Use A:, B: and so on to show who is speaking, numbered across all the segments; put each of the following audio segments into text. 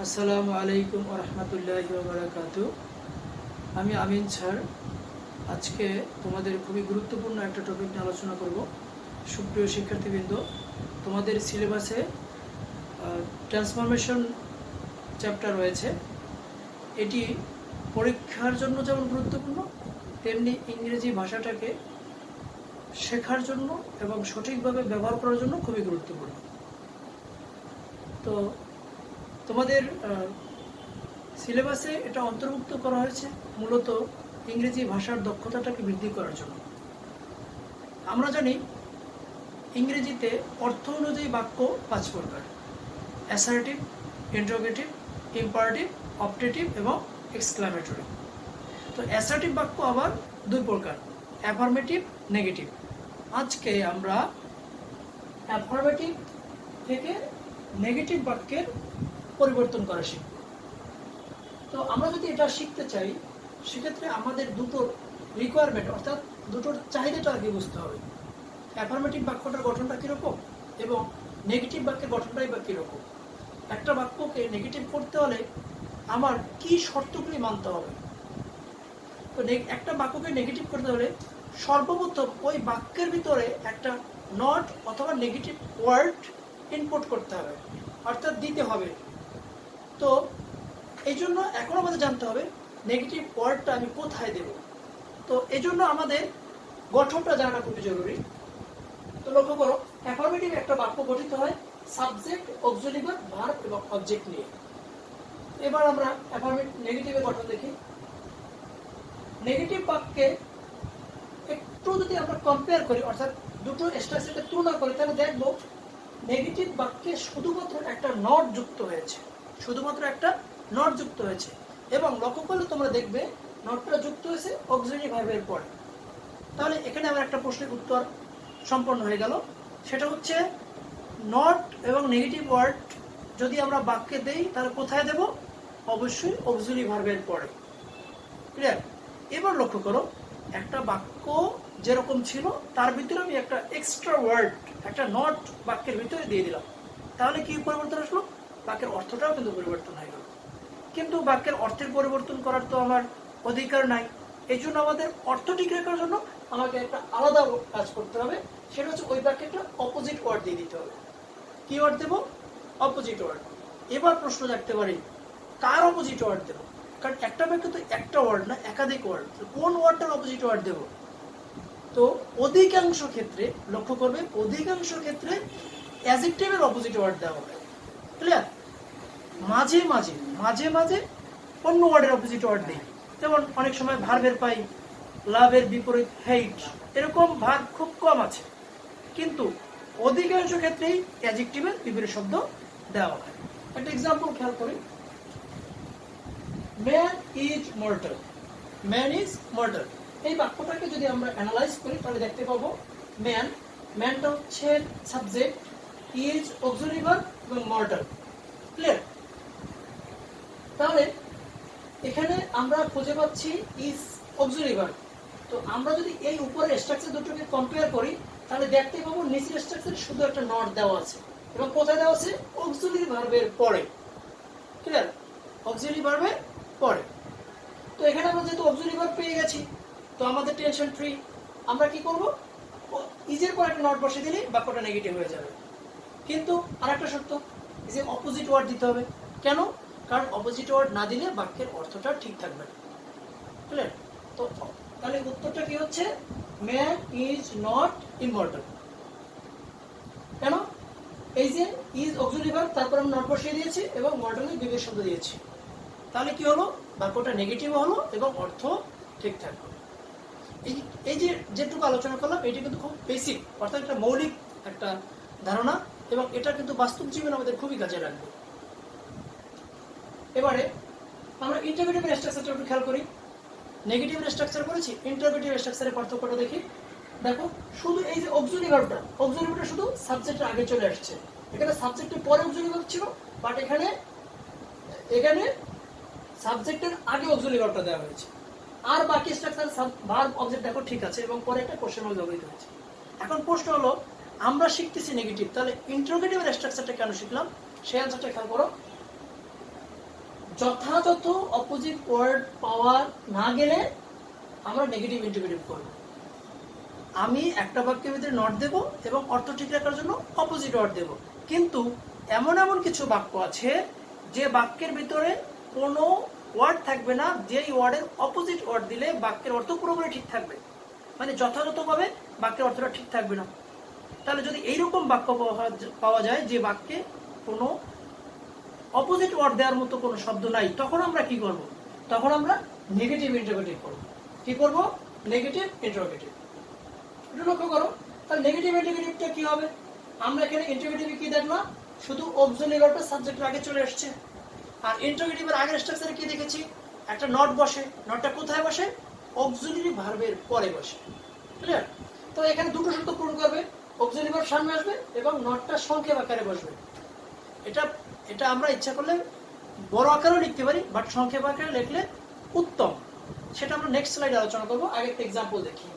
A: আসসালামু আলাইকুম ওয়া রাহমাতুল্লাহি ওয়া বারাকাতুহু। আমি আমিন স্যার আজকে তোমাদের খুবই গুরুত্বপূর্ণ একটা টপিক নিয়ে আলোচনা করব। সুপ্রিয় শিক্ষার্থীবৃন্দ, তোমাদের সিলেবাসে ট্রান্সফরমেশন চ্যাপ্টার রয়েছে। এটি পরীক্ষার জন্য যেমন গুরুত্বপূর্ণ, তেমনি ইংরেজি ভাষাটাকে শেখার জন্য এবং সঠিকভাবে ব্যবহার করার জন্য খুবই গুরুত্বপূর্ণ। তো তোমাদের সিলেবাসে এটা অন্তর্ভুক্ত করা হয়েছে মূলত ইংরেজি ভাষার দক্ষতাটাকে বৃদ্ধি করার জন্য। আমরা জানি ইংরেজিতে অর্থ অনুযায়ী বাক্য 5 প্রকার: অ্যাসার্টিভ, ইন্টারোগেটিভ, ইম্পারেটিভ, অপটেটিভ এবং এক্সক্লামেটরি। তো অ্যাসার্টিভ বাক্য আবার 2 প্রকার: অ্যাফার্মেটিভ, নেগেটিভ। আজকে আমরা অ্যাফার্মেটিভ থেকে নেগেটিভ বাক্যের পরিবর্তন করা শিখব। তো আমরা যদি এটা শিখতে চাই, সেক্ষেত্রে আমাদের দুটোর রিকোয়ারমেন্ট অর্থাৎ দুটোর চাহিদাটা আগে বুঝতে হবে। অ্যাফার্মেটিভ বাক্যটার গঠনটা কীরকম এবং নেগেটিভ বাক্যের গঠনটাই বা কীরকম। একটা বাক্যকে নেগেটিভ করতে হলে আমার কি শর্তগুলি মানতে হবে। তো একটা বাক্যকে নেগেটিভ করতে হলে সর্বপ্রথম ওই বাক্যের ভিতরে একটা নট অথবা নেগেটিভ ওয়ার্ড ইনপুট করতে হবে, অর্থাৎ দিতে হবে। তো এই জন্য এখন আমাদের জানতে হবে নেগেটিভ ওয়ার্ডটা আমি কোথায় দেব। তো এই জন্য আমাদের গঠনটা জানাটা খুবই জরুরি। তো লক্ষ্য করো, অ্যাফার্মেটিভ একটা বাক্য গঠিত হয় সাবজেক্ট, অক্সিলারি ভার্ব, ভার্ব এবং অবজেক্ট নিয়ে। এবার আমরা নেগেটিভের গঠন দেখি। নেগেটিভ বাক্যে একটু যদি আমরা কম্পেয়ার করি, অর্থাৎ দুটো স্ট্রাকচারকে তুলনা করি, তাহলে দেখব নেগেটিভ বাক্যে শুধুমাত্র একটা নট যুক্ত হয়েছে, শুধুমাত্র একটা নট যুক্ত হয়েছে। এবং লক্ষ্য করলে তোমরা দেখবে নটটা যুক্ত হয়েছে অক্সিলারি ভার্বের পরে। তাহলে এখানে আমার একটা প্রশ্নের উত্তর সম্পন্ন হয়ে গেল। সেটা হচ্ছে নট এবং নেগেটিভ ওয়ার্ড যদি আমরা বাক্যে দেই তাহলে কোথায় দেব? অবশ্যই অক্সিলারি ভার্বের পরে। ক্লিয়ার? এবার লক্ষ্য করো, একটা বাক্য যেরকম ছিল তার ভিতরে আমি একটা এক্সট্রা ওয়ার্ড, একটা নট বাক্যের ভিতরে দিয়ে দিলাম। তাহলে কি পরিবর্তন আসলো? বাক্যের অর্থটাও কিন্তু পরিবর্তন হয়ে গেল। কিন্তু বাক্যের অর্থের পরিবর্তন করার তো আমার অধিকার নাই। এই জন্য আমাদের অর্থ ঠিক রাখার জন্য আমাকে একটা আলাদা কাজ করতে হবে। সেটা হচ্ছে ওই বাক্যে একটা অপোজিট ওয়ার্ড দিয়ে দিতে হবে। কি ওয়ার্ড দেবো? Opposite word. এবার প্রশ্ন রাখতে পারি, কার অপোজিট ওয়ার্ড দেবো? কারণ একটা বাক্যে তো একটা ওয়ার্ড না, একাধিক ওয়ার্ড। কোন ওয়ার্ডটার অপোজিট ওয়ার্ড দেবো? তো অধিকাংশ ক্ষেত্রে লক্ষ্য করবে, অধিকাংশ ক্ষেত্রে অ্যাডজেক্টিভের অপোজিট ওয়ার্ড দেওয়া হয়। ক্লিয়ার? মাঝে মাঝে মাঝে মাঝে অন্য ওয়ার্ডের অপোজিট ওয়ার্ড নেই। যেমন অনেক সময় ভার্বের পাই লাভের বিপরীত হেইট, এরকম ভার্ব খুব কম আছে। কিন্তু অধিকাংশ ক্ষেত্রেই অ্যাডজেক্টিভের বিপরীত শব্দ দেওয়া হয়। একটা এক্সাম্পল খেয়াল করি, man is mortal. Man is mortal এই বাক্যটাকে যদি আমরা অ্যানালাইজ করি তাহলে দেখতে পাবো ম্যানটা হচ্ছে সাবজেক্ট, ইজ অক্সিলারি ভার্ব এবং মর্টাল। ক্লিয়ার? তাহলে এখানে আমরা খুঁজে পাচ্ছি ইজ অক্সিলারি ভার্ব। তো আমরা যদি এই উপরের স্ট্রাকচার দুটোকে কম্পেয়ার করি তাহলে দেখতে পাবো নিচের স্ট্রাকচারে শুধু একটা নট দেওয়া আছে। এবং কোথায় দেওয়া আছে? অক্সিলারি ভার্বের পরে। ক্লিয়ার? অক্সিলারি ভার্বের পরে। তো এখানে আমরা যেহেতু অক্সিলারি ভার্ব পেয়ে গেছি, তো আমাদের টেনশন ফ্রি। আমরা কি করব? ইজের পর একটা নট বসে দিলে বাক্যটা নেগেটিভ হয়ে যাবে। কিন্তু আরেকটা শর্ত, যে অপোজিট ওয়ার্ড দিতে হবে। কেন? কারণ অপোজিট ওয়ার্ড না দিলে বাক্যের অর্থটা ঠিক থাকবে না। ক্লিয়ার? তো তাহলে উত্তরটা কি হচ্ছে? Man is not immortal. কেন? এই যে ইজ অক্সিলারি ভার্ব, তারপর আমি নট বসিয়ে দিয়েছি এবং মর্টালের বিপরীত শব্দ দিয়েছি। তাহলে কি হলো? বাক্যটা নেগেটিভ হলো এবং অর্থ ঠিক থাকলো। এই যে যেটুকু আলোচনা করলাম এটি কিন্তু খুব বেসিক, অর্থাৎ একটা মৌলিক একটা ধারণা, এবং এটা কিন্তু বাস্তব জীবনে আমাদের খুবই কাজে লাগবে। এবারে আমরা ইন্টারোগেটিভ স্ট্রাকচারটা একটু খেয়াল করি। নেগেটিভ স্ট্রাকচার করেছি, ইন্টারোগেটিভ স্ট্রাকচারের পার্থক্যটা দেখি। দেখো, শুধু এই যে অক্সিলারি ভার্বটা শুধু সাবজেক্টের আগে চলে আসছে। এখানে সাবজেক্টের পরে অক্সিলারি ভার্ব ছিল, বাট এখানে সাবজেক্টের আগে অক্সিলারি ভার্বটা দেওয়া হয়েছে। আর বাকি স্ট্রাকচার ভার্ব অবজেক্ট দেখো ঠিক আছে, এবং পরে একটা কোশ্চেন মার্ক ব্যবহৃত হয়েছে। এখন প্রশ্ন হলো, আমরা শিখতেছি নেগেটিভ, তাহলে ইন্টারোগেটিভের স্ট্রাকচারটা কেন শিখলাম? সেই অ্যান্সারটা খেয়াল করো। যথাযথ অপোজিট ওয়ার্ড পাওয়া না গেলে আমরা নেগেটিভ ইন্টিগ্রেটিভ করব। আমি একটা বাক্যের ভিতরে নট দেব এবং অর্থ ঠিক রাখার জন্য অপোজিট ওয়ার্ড দেব, কিন্তু এমন এমন কিছু বাক্য আছে যে বাক্যের ভিতরে কোনো ওয়ার্ড থাকবে না, যেই ওয়ার্ডের অপোজিট ওয়ার্ড দিলে বাক্যের অর্থ পুরোপুরি ঠিক থাকবে, মানে যথাযথভাবে বাক্যের অর্থটা ঠিক থাকবে না। তাহলে যদি এইরকম বাক্য পাওয়া যায় যে বাক্যে কোনো অপোজিট ওয়ার্ড দেওয়ার মতো কোনো শব্দ নাই, তখন আমরা কি করব? তখন আমরা নেগেটিভ ইন্টারোগেটিভ করব। কি করব? Negative interrogative. এটা লক্ষ্য করো। তাহলে নেগেটিভ ইন্টারোগেটিভটা কি হবে? আমরা এখানে ইন্টারোগেটিভে কি দেখলাম? শুধু অক্সিলারি ভার্বটা সাবজেক্টের আগে চলে আসছে। আর ইন্টারোগেটিভের আগের স্ট্রাকচারে কি দেখেছি? একটা নট বসে। নটটা কোথায় বসে? অক্সিলারি ভার্বের পরে বসে। ক্লিয়ার? তো এখানে দুটো শর্ত পূরণ করবে, অক্সিলারি ভার্ব সামনে আসবে এবং নটটা সংক্ষেপ আকারে বসবে। এটা আমরা ইচ্ছা করলে বড় আকারেও লিখতে পারি, বাট সংক্ষেপ আকারে লিখলে উত্তম। সেটা আমরা নেক্সট স্লাইডে আলোচনা করব। আগে একটা एग्जांपल দেখি।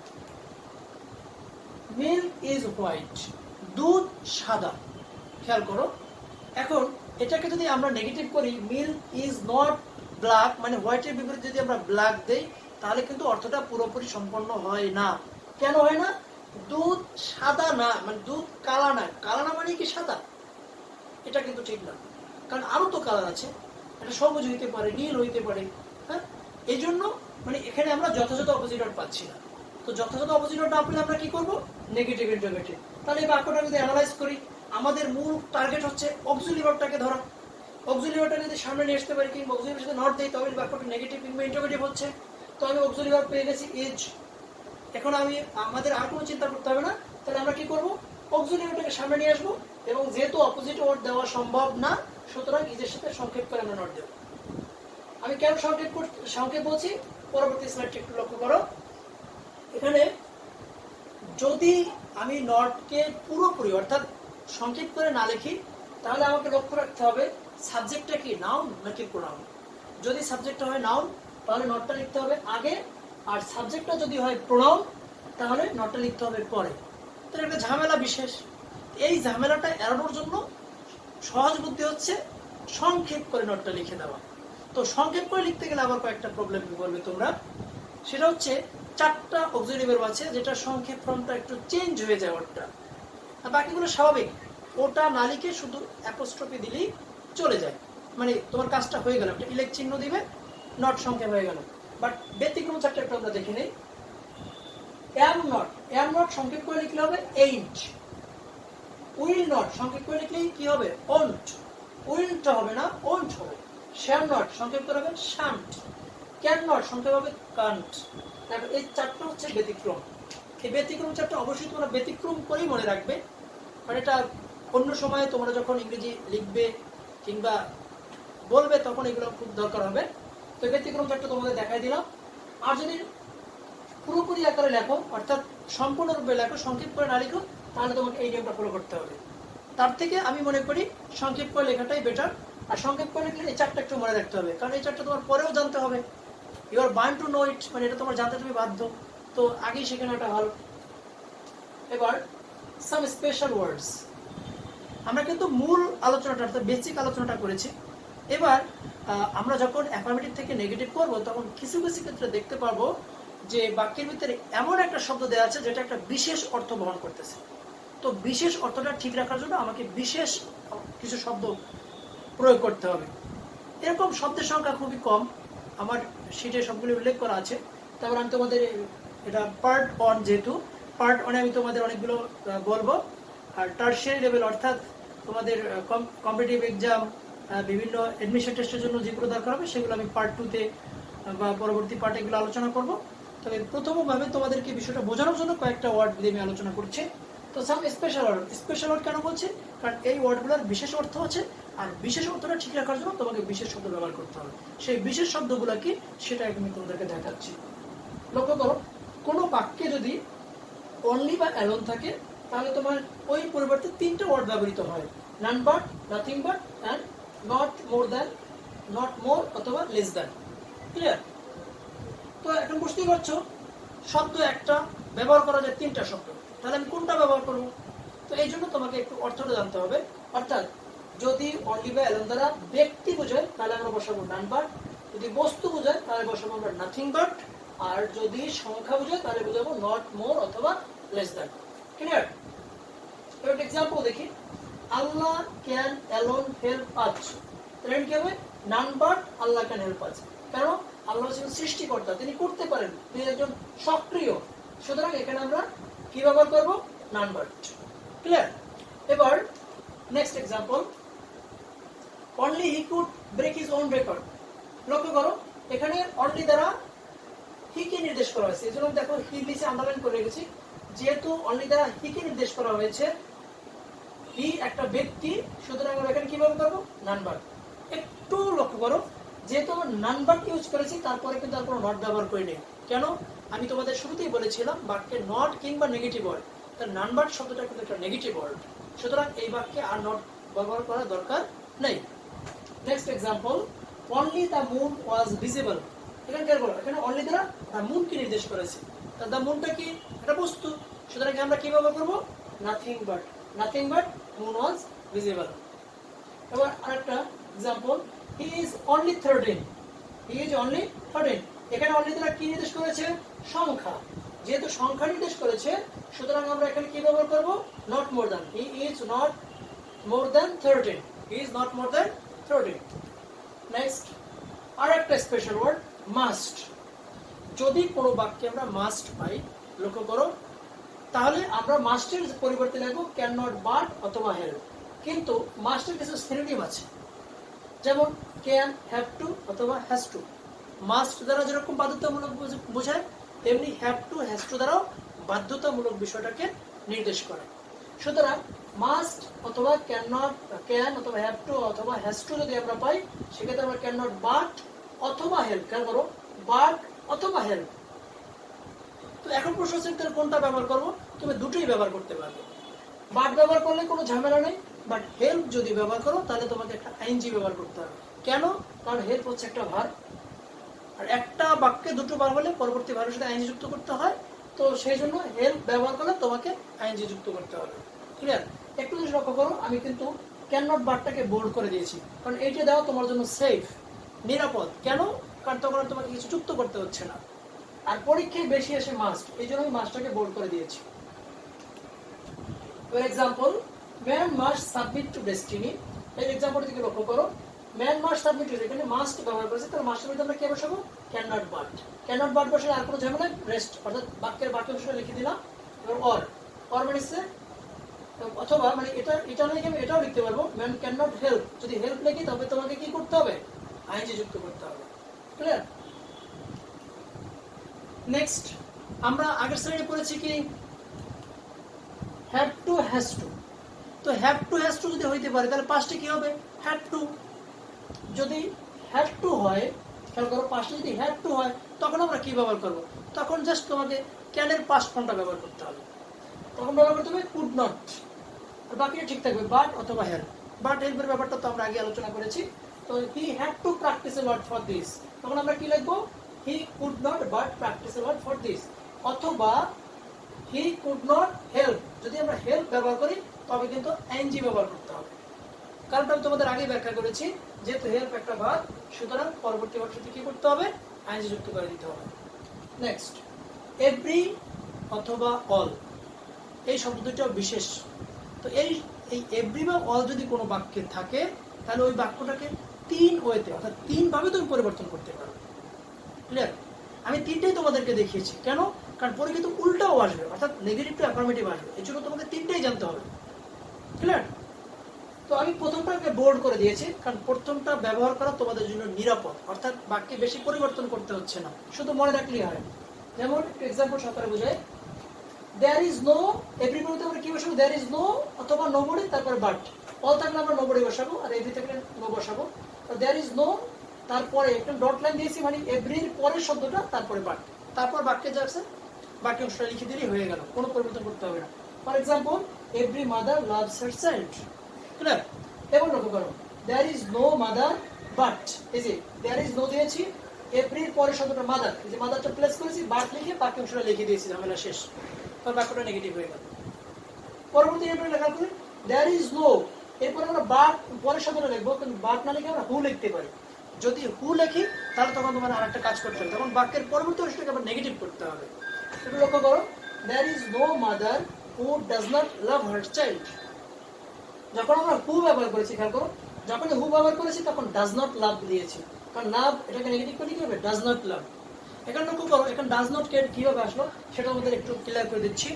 A: মিল্ক ইজ হোয়াইট, দুধ সাদা। খেয়াল করো, এখন এটাকে যদি আমরা নেগেটিভ করি, মিল্ক ইজ নট ব্ল্যাক, মানে হোয়াইটের বিপরীতে যদি আমরা ব্ল্যাক দেই, তাহলে কিন্তু অর্থটা পুরোপুরি সম্পন্ন হয় না। কেন হয় না? দুধ সাদা না, মানে দুধ কালা না। কালা না মানে কি সাদা? এটা কিন্তু ঠিক না, কারণ আরো তো কালার আছে। এটা সবুজ হইতে পারে, নীল হইতে পারে। হ্যাঁ, এই জন্য মানে এখানে আমরা যথাযথ অপোজিট ওয়ার্ড পাচ্ছি না। তো যথাযথ অপোজিট ওয়ার্ড না পেলে আমরা কি করব? Negative interrogative. তাহলে এই বাক্যটা যদি অ্যানালাইজ করি, আমাদের মূল টার্গেট হচ্ছে অক্সিলারি ভার্বটাকে ধরা। অক্সিলারি ভার্বটা যদি সামনে নিয়ে আসতে পারি কিংবা অক্সিলারির সাথে নট দেই, তবে বাক্যটা নেগেটিভ কিংবা ইন্টারোগেটিভ হচ্ছে। তো আমি অক্সিলারি ভার্ব পেয়ে গেছি ইজ। এখন আমাদের আর কোনো চিন্তা করতে হবে না। তাহলে আমরা কি করব? অক্সিলারি ভার্বটাকে সামনে নিয়ে আসবো এবং যেহেতু অপোজিট ওয়ার্ড দেওয়া সম্ভব না, সুতরাং ইজের সাথে সংক্ষেপ করে আমরা নট দেব। আমি কেন সংক্ষেপ বলছি? পরবর্তী স্লাইডটা একটু লক্ষ্য করো। এখানে যদি আমি নটকে পুরোপুরি অর্থাৎ সংক্ষেপ করে না লিখি, তাহলে আমাকে লক্ষ্য রাখতে হবে সাবজেক্টটা কি নাউন নাকি প্রোনাউন। যদি সাবজেক্টটা হয় নাউন, তাহলে নটটা লিখতে হবে আগে, আর সাবজেক্টটা যদি হয় প্রোনাউন, তাহলে নটটা লিখতে হবে পরে। তো একটা ঝামেলা বিশেষ। এই ঝামেলাটা এড়ানোর জন্য সহজ বুদ্ধি হচ্ছে সংক্ষেপ করে নটটা লিখে দেওয়া। তো সংক্ষেপ করে লিখতে গেলে আবার কয়েকটা প্রবলেম বলবে তোমরা। সেটা হচ্ছে 4টা অক্সিলারি ভার্ব আছে, যেটা সংক্ষেপ ফর্মটা একটু চেঞ্জ হয়ে যায় ওটা, আর বাকিগুলো স্বাভাবিক। ওটা না লিখে শুধু অ্যাপোস্ট্রফি দিলেই চলে যায়, মানে তোমার কাজটা হয়ে গেল। একটা ইলেক্ট চিহ্ন দিবে, নট সংক্ষেপ হয়ে গেল। বাট ব্যতিক্রম 4টা একটু আমরা দেখে নেই। অ্যাম নট সংক্ষেপ করে লিখলে হবে এইট। উইল নট সংক্ষেপ করে লিখলেই কি হবে? ওন্ট। উইলটা হবে না, ওন্ট হবে। শ্যাম নট সংক্ষেপ করে হবে শান্ট। ক্যান নট সংক্ষেপ হবে কান্ট। দেখো, এই 4টা হচ্ছে ব্যতিক্রম। এই ব্যতিক্রম 4টা অবশ্যই তোমরা ব্যতিক্রম করেই মনে রাখবে, কারণ এটা অন্য সময়ে তোমরা যখন ইংরেজি লিখবে কিংবা বলবে তখন এগুলো খুব দরকার হবে। তো ব্যতিক্রম 4টা তোমাদের দেখাই দিলাম। আর যদি পুরোপুরি আকারে লেখো, অর্থাৎ সম্পূর্ণরূপে লেখো, সংক্ষেপ করে না লিখো, তাহলে তোমাকে এই নিয়মটা ফলো করতে হবে। তার থেকে আমি মনে করি সংক্ষেপ করে লেখাটাই বেটার। আর সংক্ষেপ করে লিখলে এই 4টা একটু মনে রাখতে হবে, কারণ এই 4টা তোমার পরেও জানতে হবে। You are bound to know it, মানে এটা তোমার জানতে তুমি বাধ্য। তো আগেই শিখে নেওয়াটা ভালো। এবার সাম স্পেশাল ওয়ার্ডস। আমরা কিন্তু মূল আলোচনাটা অর্থাৎ বেসিক আলোচনাটা করেছি। এবার আমরা যখন অ্যাফার্মেটিভ থেকে নেগেটিভ করব, তখন কিছু কিছু ক্ষেত্রে দেখতে পারবো যে বাক্যের ভিতরে এমন একটা শব্দ দেওয়া আছে যেটা একটা বিশেষ অর্থ বহন করতেছে। তো বিশেষ অর্থটা ঠিক রাখার জন্য আমাকে বিশেষ কিছু শব্দ প্রয়োগ করতে হবে। এরকম শব্দের সংখ্যা খুবই কম, আমার শিটে সবগুলো উল্লেখ করা আছে। তারপর আমি তোমাদের এটা পার্ট অন, যেহেতু পার্ট অনে আমি তোমাদের অনেকগুলো বলবো। আর টার্সিয়ারি লেভেল অর্থাৎ তোমাদের কম্পিটিটিভ এক্সাম, বিভিন্ন অ্যাডমিশন টেস্টের জন্য যেগুলো দরকার হবে সেগুলো আমি পার্ট 2-তে বা পরবর্তী পার্টে এগুলো আলোচনা করব। তবে প্রথমভাবে তোমাদেরকে বিষয়টা বোঝানোর জন্য কয়েকটা ওয়ার্ড দিয়ে আমি আলোচনা করছি। তো সাম স্পেশাল ওয়ার্ড কেন বলছি? কারণ এই ওয়ার্ডগুলোর বিশেষ অর্থ আছে, আর বিশেষ অর্থটা ঠিক রাখার জন্য তোমাকে বিশেষ শব্দ ব্যবহার করতে হবে। সেই বিশেষ শব্দগুলো কি সেটা আমি তোমাদেরকে দেখাচ্ছি। লক্ষ্য করো, কোনো বাক্যে যদি অনলি বা অ্যালোন থাকে, তাহলে তোমার ওই পরিবর্তে 3টা ওয়ার্ড ব্যবহৃত হয়, none but, nothing but and not more than, not more অথবা লেস দ্যান। ক্লিয়ার? তো এখন বুঝতেই পারছো শব্দ একটা ব্যবহার করা যায় 3টা শব্দ, তাহলে আমি কোনটা ব্যবহার করব? তো এই জন্য তোমাকে একটু অর্থটা জানতে হবে। অর্থাৎ যদি অনলি বা অ্যালোন দ্বারা ব্যক্তি বোঝায়, তাহলে আমরা বসাবো নান বাট, যদি বস্তু বোঝায় তাহলে বসাবো আমরা নাথিং বাট, আর যদি সংখ্যা বোঝায় তাহলে বোঝাবো নট মোর অথবা লেস দ্যান। ক্লিয়ার? এবার একটা এক্সাম্পল দেখি, Allah can alone help us, তাহলে কি হবে? None but Allah can help us. কারণ আল্লাহ হচ্ছেন সৃষ্টিকর্তা, তিনি করতে পারেন, তিনি একজন সক্রিয়, সুতরাং এখানে আমরা কি ব্যবহার করবো? None but. ক্লিয়ার? এবার next example, only he could break his own record. লক্ষ্য করো এখানে অনলি দ্বারা হি কে নির্দেশ করা হয়েছে, এই জন্য দেখো হি নিচে আন্ডারলাইন করে রেখেছি, যেহেতু অনলি দ্বারা হি কে নির্দেশ করা হয়েছে, হি একটা ব্যক্তি, সুতরাং আমরা এখানে কি ব্যবহার করবো? None but. একটু লক্ষ্য করো, যেহেতু আমরা নান বাট ইউজ করেছি তারপরে কিন্তু আর কোনো নট ব্যবহার করিনি। কেন? আমি তোমাদের শুরুতেই বলেছিলাম বাক্যে নট কিংবা নেগেটিভ ওয়ার্ড, তার নান বাট শব্দটা কিন্তু একটা নেগেটিভ ওয়ার্ড, সুতরাং এই বাক্যে আর নট ব্যবহার করার দরকার নেই। Next example, only the moon was visible. এখানে খেয়াল করো, এখানে অনলি দ্বারা দ্য মুনকে নির্দেশ করেছে, তা দ্য মুনটা কি? একটা বস্তু, সুতরাং আমরা কি ব্যবহার করবো? Nothing but. Nothing but moon was visible. এবার আরেকটা example, he is only 13। He is only 13, এখানে অনলি দ্বারা কি নির্দেশ করেছে? সংখ্যা, যেহেতু সংখ্যা নির্দেশ করেছে, সুতরাং আমরা এখানে কি ব্যবহার করবো? Not more than. He is not more than 13। He is not more than 13। Next আরেকটা স্পেশাল ওয়ার্ড, মাস্ট। যদি কোনো বাক্যে আমরা মাস্ট পাই, লক্ষ্য করো, তাহলে আমরা মাস্টের পরিবর্তে লিখবো ক্যান নট বাট অথবা হেল্প। কিন্তু মাস্টের কিছু সিনোনিম আছে, যেমন ক্যান, হ্যাভ টু অথবা হ্যাজ টু। মাস্ট দ্বারা যেরকম বাধ্যতামূলক বোঝায়, তেমনি হ্যাভ টু, হ্যাজ টু দ্বারাও বাধ্যতামূলক বিষয়টাকে নির্দেশ করে। সুতরাং মাস্ট অথবা ক্যান নট, ক্যান অথবা হ্যাভ টু অথবা হ্যাজ টু যদি আমরা পাই, সেক্ষেত্রে আমরা ক্যান নট বাট অথবা হেল্প, খেয়াল করো, বাট অথবা হেল্প। তো এখন প্রশ্ন হচ্ছে তাহলে কোনটা ব্যবহার করবো? তুমি দুটোই ব্যবহার করতে পারবে। বাট ব্যবহার করলে কোনো ঝামেলা নেই, বাট হেল্প যদি ব্যবহার করো তাহলে তোমাকে একটা আইএনজি ব্যবহার করতে হবে। কেন? কারণ হেল্প হচ্ছে একটা ভার্ব, আর একটা বাক্যে দুটো বার হলে পরবর্তী ভার্বের সাথে আইএনজি যুক্ত করতে হয়, তো সেই জন্য হেল্প ব্যবহার করলে তোমাকে আইএনজি যুক্ত করতে হবে। ক্লিয়ার? একটু যদি লক্ষ্য করো, আমি কিন্তু ক্যান নট বাটটাকে বোল্ড করে দিয়েছি, কারণ এইটা দেওয়া তোমার জন্য সেফ, নিরাপদ। কেন? কারণ তখন তোমাকে কিছু যুক্ত করতে হচ্ছে না। আর পরীক্ষায় বেশি আসে মাস্ট, এই জন্য আমি মাস্টটাকে বোল্ড করে দিয়েছি। For example, man must submit to destiny. এই এক্সাম্পলটা থেকে লক্ষ্য করো, ম্যান মাস্ট সাবমিট টু, এখানে মাস্ট ব্যবহার করেছে, তাহলে মাস্টের মধ্যে আমরা কি বসাবো? Can not but. Can not but বসে আর কোনো ঝামেলা, রেস্ট, অর্থাৎ বাক্যের বাক্য বিষয় লিখে দিলাম। এবং অর, অর মানে অথবা, মানে এটা লিখে আমি এটাও লিখতে পারবো, ম্যান ক্যান নট হেল্প। যদি হেল্প লিখি তবে তোমাকে কি করতে হবে? আইএনজি যুক্ত করতে হবে। ক্লিয়ার? নেক্সট আমরা আগের শ্রেণী পড়েছি কি হ্যাভ টু, হ্যাজ টু। তো হ্যাভ টু, হ্যাজ টু যদি হইতে পারে, তাহলে পাঁচটি কি হবে? Have to. যদি হ্যাভ টু হয়, খেয়াল করো, পাঁচটি যদি হ্যাভ টু হয়, তখন আমরা কি ব্যবহার করবো? তখন জাস্ট তোমাকে ক্যানের পাস্ট ফর্মটা ব্যবহার করতে হবে। তখন ব্যবহার করতে হবে কুড নট, আর বাকিটা ঠিক থাকবে বাট অথবা হেল্প। বাট হেল্পের ব্যাপারটা তো আমরা আগে আলোচনা করেছি। তো he had to practice A lot for this, তখন আমরা কি লিখবো? He could not but practice A lot for this. অথবা হি কুড নট হেল্প, যদি আমরা হেল্প ব্যবহার করি তবে কিন্তু আইএনজি ব্যবহার করতে হবে। কারণটা আমি তোমাদের আগে ব্যাখ্যা করেছি, যেহেতু হেল্প একটা ভার্ব, সুতরাং পরবর্তী বাক্যতে কি করতে হবে? আইএনজি যুক্ত করে দিতে হবে। নেক্সট, এভরি অথবা অল, এই শব্দ দুটো বিশেষ। তো এই এভরি বা অল যদি কোনো বাক্যে থাকে, তাহলে ওই বাক্যটাকে তিন ওয়েতে, অর্থাৎ তিন ভাবে তুমি পরিবর্তন করতে পারো। ক্লিয়ার? আমি তিনটাই তোমাদেরকে দেখিয়েছি। কেন? কারণ পরে কিন্তু উল্টাও আসবে, অর্থাৎ নেগেটিভ টু অ্যাফার্মেটিভ আসবে, এই জন্য তোমাকে তিনটাই জানতে হবে। ক্লিয়ার? তো আমি প্রথমটাকে বোল্ড করে দিয়েছি, কারণ প্রথমটা ব্যবহার করা তোমাদের জন্য নিরাপদ, অর্থাৎ বাক্যে বেশি পরিবর্তন করতে হচ্ছে না, শুধু মনে রাখলেই হয়। যেমন এক্সাম্পল সহকারে বোঝায়, দেয়ার ইজ নো, এভরিবডিতে আমরা কি বসাবো? দেয়ার ইজ নো অথবা নোবডি, তারপর বাট। অল থাকলে আমরা নোবডি বসাবো, আর এভরি থাকলে নো বসাবো। দেয়ার ইজ নো, তারপরে একটা ডট লাইন দিয়েছি, মানে এভরির পরের শব্দটা, তারপরে বাট, তারপর বাক্যে যা আছে বাক্য অংশটা লিখে দিলেই হয়ে গেল, কোনো পরিবর্তন করতে হবে না। For example, every mother loves her child. Clear? এবং লক্ষ্য করো, there is no mother but, এই যে দেয়ার ইজ নো দিয়েছি, এভরির পরের শব্দটা মাদার, এই যে মাদারটা প্লেস করেছি, বাট লিখে বাক্য অংশটা লিখে দিয়েছি, ঝামেলা শেষ। তার বাক্যটা নেগেটিভ হয়ে গেল। পরবর্তী এরপরে লেখা করি, দেয়ার ইজ নো, এরপরে আমরা বাট পরের শব্দটা লিখবো, কিন্তু বাট না লিখে আমরা হু লিখতে পারি। যদি হু লেখি তাহলে তখন তোমার আরেকটা কাজ করতে হবে, তখন বাক্যের পরবর্তী অংশটাকে আবার নেগেটিভ করতে হবে। একটু লক্ষ্য করো, there is no mother who does not love her child। যখন আমরা হু ব্যবহার করেছি, খেয়াল করো, যখন হু ব্যবহার করেছি তখন ডাজ নট লাভ দিয়েছি, কারণ লাভ এটাকে নেগেটিভ করে কি হবে, ডাজ নট লাভ। এখানে লক্ষ্য করো, এখানে ডাজ নট কিভাবে আসলো সেটা আমাদের একটু ক্লিয়ার করে দিচ্ছি।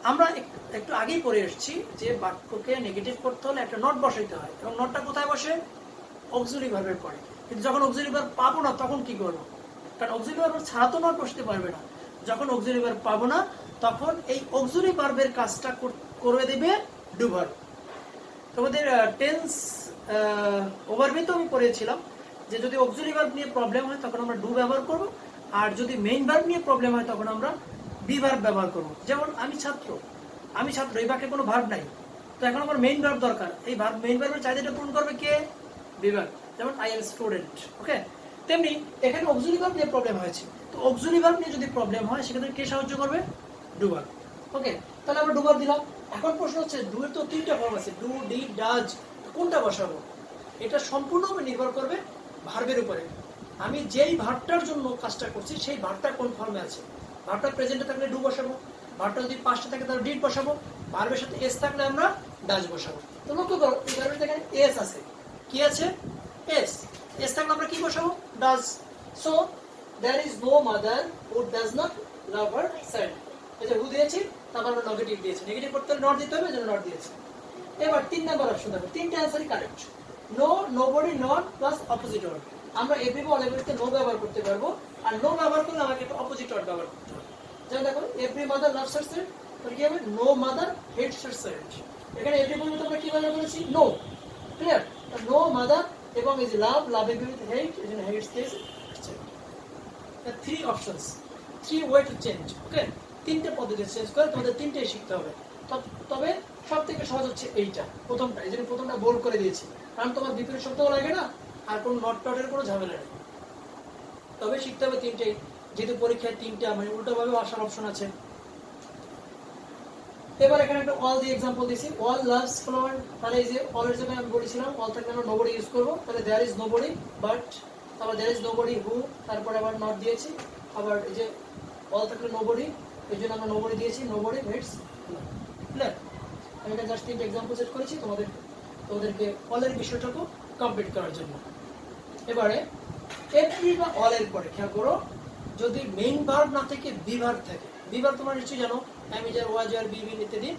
A: আমরা একটু আগেই পড়ে এসেছি যে বাক্যকে নেগেটিভ করতে হলে একটা নট বসাইতে হয়, এবং নটটা কোথায় বসে, অক্সিলারি ভার্বের পরে। কিন্তু যখন অক্সিলারি ভার্ব পাবো না তখন কি করবো, কারণ অক্সিলারি ভার্ব ছাড়া তো নট বসতে পারবে না। যখন অক্সিলারি ভার্ব পাবো না তখন এই অক্সিলারি ভার্বের কাজটা করে দেবে ডু ভার্ব। তোমাদের টেন্স ওভারভিউ তো আমি পড়েছিলাম যে যদি অক্সিলারি ভার্ব নিয়ে প্রবলেম হয় তখন আমরা ডু ব্যবহার করব, আর যদি মেইন ভার্ব নিয়ে প্রবলেম হয় তখন আমরা বি ভার্ব ব্যবহার করব। যেমন আমি ছাত্র, এই বাক্যে কোনো ভার্ব নাই, তো এখন আমার মেইন ভার্ব দরকার। এই মেইন ভার্বের চাহিদাটা পূরণ করবে কে, বি ভার্ব। যেমন আই এম স্টুডেন্ট, ওকে। তেমনি এখানে অক্সিলারি ভার্ব নিয়ে প্রবলেম হয়েছে, তো অক্সিলারি ভার্ব নিয়ে যদি প্রবলেম হয় সেক্ষেত্রে কে সাহায্য করবে, ডু ভার্ব, ওকে। তাহলে আমরা ডু ভার্ব দিলাম। এখন প্রশ্ন হচ্ছে ডু এর তো তিনটা ফর্ম আছে, ডু, ডিড, ডাজ, কোনটা বসাবো? এটা সম্পূর্ণ নির্ভর করবে ভার্বের উপরে। আমি যেই ভার্বটার জন্য কাজটা করছি সেই ভার্বটা কোন ফর্মে আছে। ভার্বটা প্রেজেন্টে থাকলে ডু বসাবো, ভার্বটা যদি পাস্টে থাকে তাহলে ডিড বসাবো, ভার্বের সাথে এস থাকলে আমরা ডাজ বসাবো। তো লক্ষ্য করো, এই ভার্বের এখানে এস আছে, কি আছে, এস থাকলে আমরা কি বসাবো, does. So there is no mother who does not love her son। এই যে হু দিয়েছি, তারপর আমরা নেগেটিভ দিয়েছি, নেগেটিভ করতে হলে নট দিতে হবে, এজন্য নট দিয়েছি। এবার 3 নাম্বার অপশন দেখো, তিনটা অ্যানসারই correct. No, nobody, not plus opposite word. আমরা এভরি বা অল এভরিতে নো ব্যবহার করতে পারবো, আর নো ব্যবহার করলে আমাকে একটা অপোজিট ওয়ার্ড ব্যবহার করতে হবে। যেমন দেখো, every mother loves her child, তাহলে কি হবে, no mother hates her child. এখানে এভরি বলতে আমরা কি ব্যবহার করেছি, নো, ক্লিয়ার। নো মাদার এবং এই যে লাভ, লাভ এভরি হেট, এজন্য hates this. 3 options, 3 way to change, okay. তিনটে পদ্ধতি চেঞ্জ করে তোমাদের তিনটেই শিখতে হবে। তবে সব থেকে সহজ হচ্ছে এইটা, প্রথমটা, এই জন্য প্রথমটা বোল্ড করে দিয়েছি, কারণ তোমার বিপরীত শব্দও লাগে না আর কোনো নট টটের কোনো ঝামেলা নেই। তবে শিখতে হবে তিনটেই, যেহেতু পরীক্ষায় তিনটা মানে উল্টোভাবে আসার অপশন আছে। এবার এখানে একটা অল দিয়ে এক্সাম্পল দিয়েছি, অল লাভস ফ্লাওয়ার। তাহলে এই যে অলের জায়গায় আমি বলেছিলাম অল থাকলে আমরা নোবডি ইউজ করবো, তাহলে দেয়ার ইজ নোবডি, বাট, তারপর দেয়ার ইজ নোবডি হু, তারপরে আবার নট দিয়েছি। আবার এই যে অল থাকলে নোবডি, এই জন্য আমরা নোবডি দিয়েছি, নোবডি হেটস, ক্লিয়ার। আমি এখানে জাস্ট তিনটা এক্সাম্পল সেট করেছি তোমাদেরকে অলের বিষয়টাকে কমপ্লিট করার জন্য। এবারে এভরি বা অলের পরে খেয়াল করো, যদি মেইন ভার্ব না থেকে বি ভার্ব থাকে, বি ভার্ব তোমরা নিশ্চয়ই জানো, am is are, was were, be been ইত্যাদি।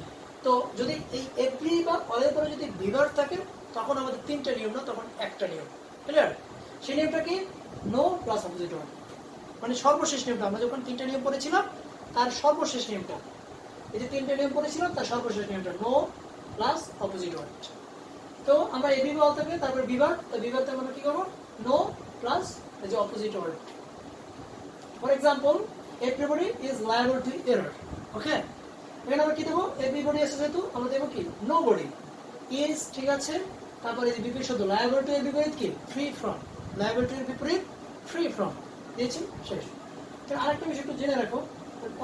A: তো যদি এই এভরি বা অলের পরে যদি বি ভার্ব থাকে তখন আমাদের তিনটা নিয়ম না, তখন একটা নিয়ম, ক্লিয়ার। সেই নিয়মটা কি, নো প্লাস অপোজিট ওয়ার্ড। মানে সর্বশেষ নিয়মটা, আমরা যখন তিনটা নিয়ম পড়েছিলাম তার সর্বশেষ নিয়মটা, এই যে তিনটা নিয়ম পড়েছিলাম তার সর্বশেষ নিয়মটা, নো প্লাস অপোজিট ওয়ার্ড। তো আমরা এবি বা অল থাকলে তারপর বিভাগ, তো বিভাগতে আমরা কি করবো, নো প্লাস এই যে opposite word. For example, everybody is liable to error, okay. এখানে আমরা কি দেবো, এভরিবডি এসে যেহেতু আমরা দেবো কি, নোবডি। ইজ, ঠিক আছে, তারপরে এই যে বিপরীত শব্দ লায়াবল টু এর বিপরীত কি, ফ্রি ফ্রম, লায়াবল টু এর বিপরীত ফ্রি ফ্রম দিয়েছি, শেষ। তাহলে আরেকটা বিষয় একটু জেনে রাখো,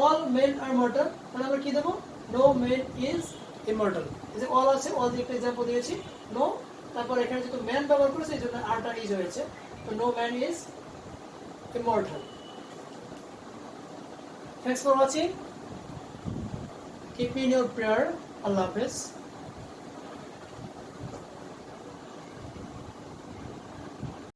A: অল মেন আর মর্টাল, তাহলে আমরা কি দেবো, নো মেন ইজ ইমর্টাল। এই যে অল আছে, অল দিয়ে একটা এক্সাম্পল দিয়েছি, নো, তারপর এখানে যেহেতু ম্যান ব্যবহার করেছে এই জন্য আরটা ইজ হয়েছে, তো no man is immortal. Thanks for watching. Keep me in your prayer. Allah Hafiz.